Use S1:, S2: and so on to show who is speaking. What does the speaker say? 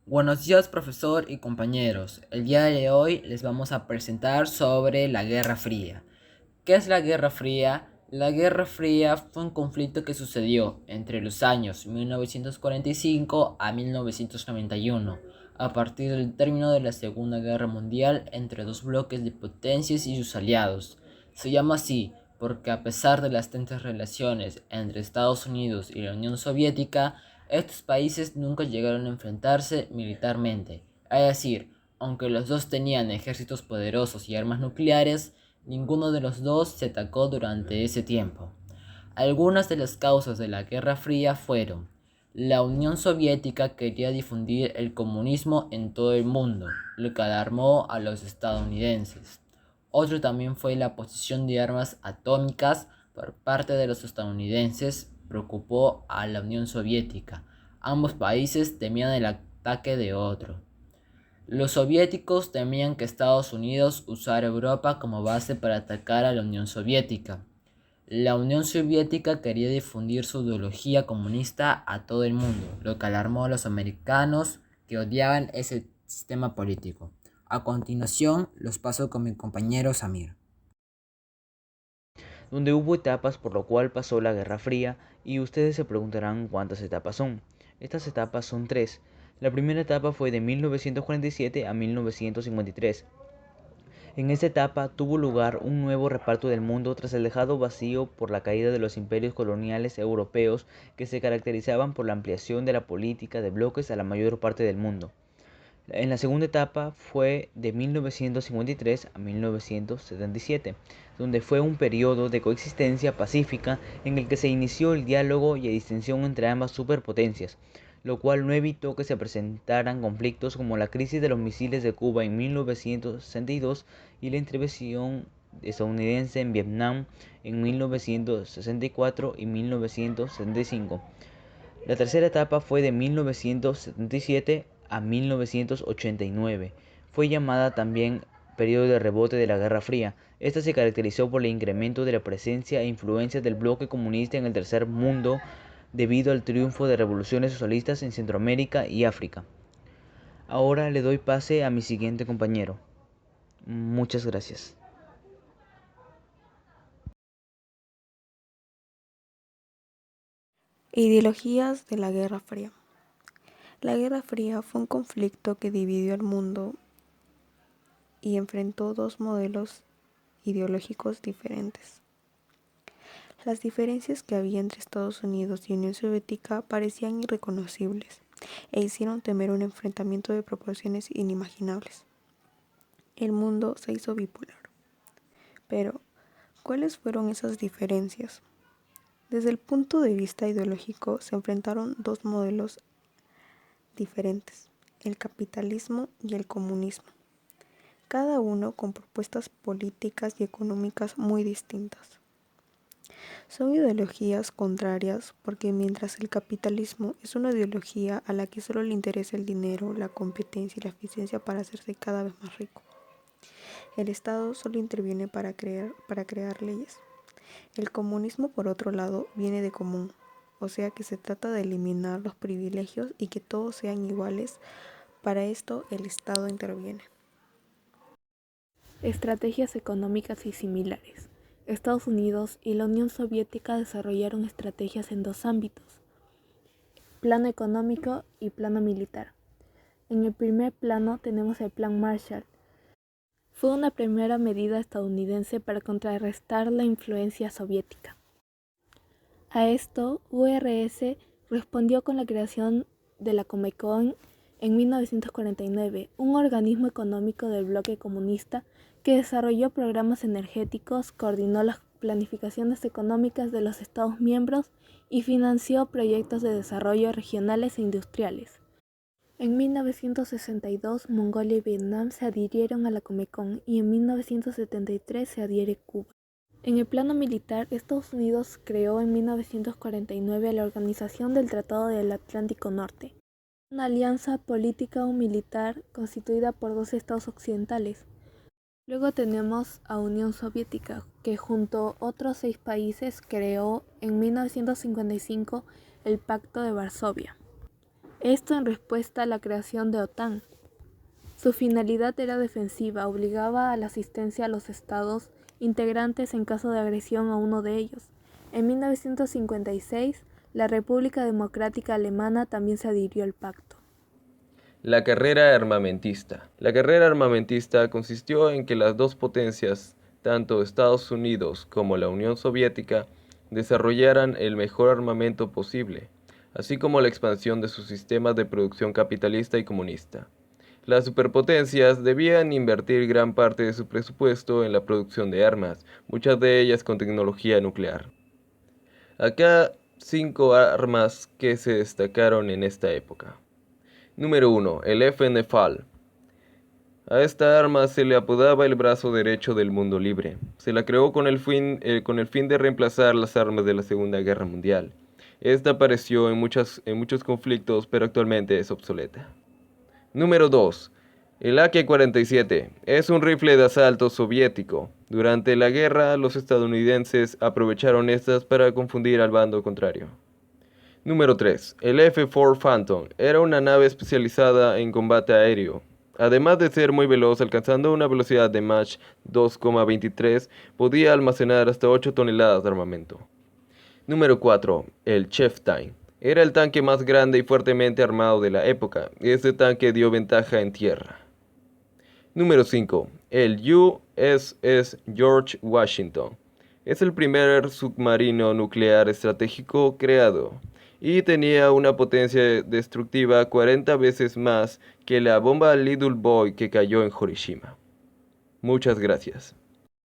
S1: Buenos días, profesor y compañeros. El día de hoy les vamos a presentar sobre la Guerra Fría. ¿Qué es la Guerra Fría? La Guerra Fría fue un conflicto que sucedió entre los años 1945 a 1991, a partir del término de la Segunda Guerra Mundial entre dos bloques de potencias y sus aliados. Se llama así porque a pesar de las tensas relaciones entre Estados Unidos y la Unión Soviética, estos países nunca llegaron a enfrentarse militarmente. Es decir, aunque los dos tenían ejércitos poderosos y armas nucleares, ninguno de los dos se atacó durante ese tiempo. Algunas de las causas de la Guerra Fría fueron: la Unión Soviética quería difundir el comunismo en todo el mundo, lo que alarmó a los estadounidenses. Otro también fue la posesión de armas atómicas por parte de los estadounidenses, preocupó a la Unión Soviética. Ambos países temían el ataque de otro. Los soviéticos temían que Estados Unidos usara Europa como base para atacar a la Unión Soviética. La Unión Soviética quería difundir su ideología comunista a todo el mundo, lo que alarmó a los americanos, que odiaban ese sistema político. A continuación, los paso con mi compañero Samir.
S2: Donde hubo etapas por lo cual pasó la Guerra Fría, y ustedes se preguntarán cuántas etapas son. Estas etapas son tres. La primera etapa fue de 1947 a 1953. En esta etapa tuvo lugar un nuevo reparto del mundo tras el dejado vacío por la caída de los imperios coloniales europeos, que se caracterizaban por la ampliación de la política de bloques a la mayor parte del mundo. En la segunda etapa fue de 1953 a 1977, donde fue un periodo de coexistencia pacífica en el que se inició el diálogo y distensión entre ambas superpotencias, lo cual no evitó que se presentaran conflictos como la crisis de los misiles de Cuba en 1962 y la intervención estadounidense en Vietnam en 1964 y 1975. La tercera etapa fue de 1977 a 1989. Fue llamada también periodo de rebote de la Guerra Fría. Esta se caracterizó por el incremento de la presencia e influencia del bloque comunista en el tercer mundo debido al triunfo de revoluciones socialistas en Centroamérica y África. Ahora le doy pase a mi siguiente compañero. Muchas gracias.
S3: Ideologías de la Guerra Fría. La Guerra Fría fue un conflicto que dividió el mundo y enfrentó dos modelos ideológicos diferentes. Las diferencias que había entre Estados Unidos y Unión Soviética parecían irreconocibles e hicieron temer un enfrentamiento de proporciones inimaginables. El mundo se hizo bipolar. Pero, ¿cuáles fueron esas diferencias? Desde el punto de vista ideológico se enfrentaron dos modelos diferentes, el capitalismo y el comunismo, cada uno con propuestas políticas y económicas muy distintas. Son ideologías contrarias porque mientras el capitalismo es una ideología a la que solo le interesa el dinero, la competencia y la eficiencia para hacerse cada vez más rico, el Estado solo interviene para crear leyes. El comunismo, por otro lado, viene de común, o sea que se trata de eliminar los privilegios y que todos sean iguales. Para esto el Estado interviene.
S4: Estrategias económicas y similares. Estados Unidos y la Unión Soviética desarrollaron estrategias en dos ámbitos: plano económico y plano militar. En el primer plano tenemos el Plan Marshall. Fue una primera medida estadounidense para contrarrestar la influencia soviética. A esto, URS respondió con la creación de la Comecon en 1949, un organismo económico del bloque comunista que desarrolló programas energéticos, coordinó las planificaciones económicas de los Estados miembros y financió proyectos de desarrollo regionales e industriales. En 1962, Mongolia y Vietnam se adhirieron a la Comecon y en 1973 se adhiere Cuba. En el plano militar, Estados Unidos creó en 1949 la Organización del Tratado del Atlántico Norte, una alianza política o militar constituida por dos estados occidentales. Luego tenemos a Unión Soviética, que junto a otros 6 países creó en 1955 el Pacto de Varsovia. Esto en respuesta a la creación de OTAN. Su finalidad era defensiva, obligaba a la asistencia a los estados integrantes en caso de agresión a uno de ellos. En 1956, la República Democrática Alemana también se adhirió al pacto.
S5: La carrera armamentista. La carrera armamentista consistió en que las dos potencias, tanto Estados Unidos como la Unión Soviética, desarrollaran el mejor armamento posible, así como la expansión de sus sistemas de producción capitalista y comunista. Las superpotencias debían invertir gran parte de su presupuesto en la producción de armas, muchas de ellas con tecnología nuclear. Acá 5 armas que se destacaron en esta época. Número 1. El FN-FAL. A esta arma se le apodaba el brazo derecho del mundo libre. Se la creó con el fin de reemplazar las armas de la Segunda Guerra Mundial. Esta apareció en muchos conflictos, pero actualmente es obsoleta. Número 2. El AK-47 es un rifle de asalto soviético. Durante la guerra, los estadounidenses aprovecharon estas para confundir al bando contrario. Número 3. El F-4 Phantom era una nave especializada en combate aéreo. Además de ser muy veloz, alcanzando una velocidad de Mach 2,23, podía almacenar hasta 8 toneladas de armamento. Número 4. El Chieftain. Era el tanque más grande y fuertemente armado de la época. Este tanque dio ventaja en tierra. Número 5. El USS George Washington. Es el primer submarino nuclear estratégico creado y tenía una potencia destructiva 40 veces más que la bomba Little Boy que cayó en Hiroshima. Muchas gracias.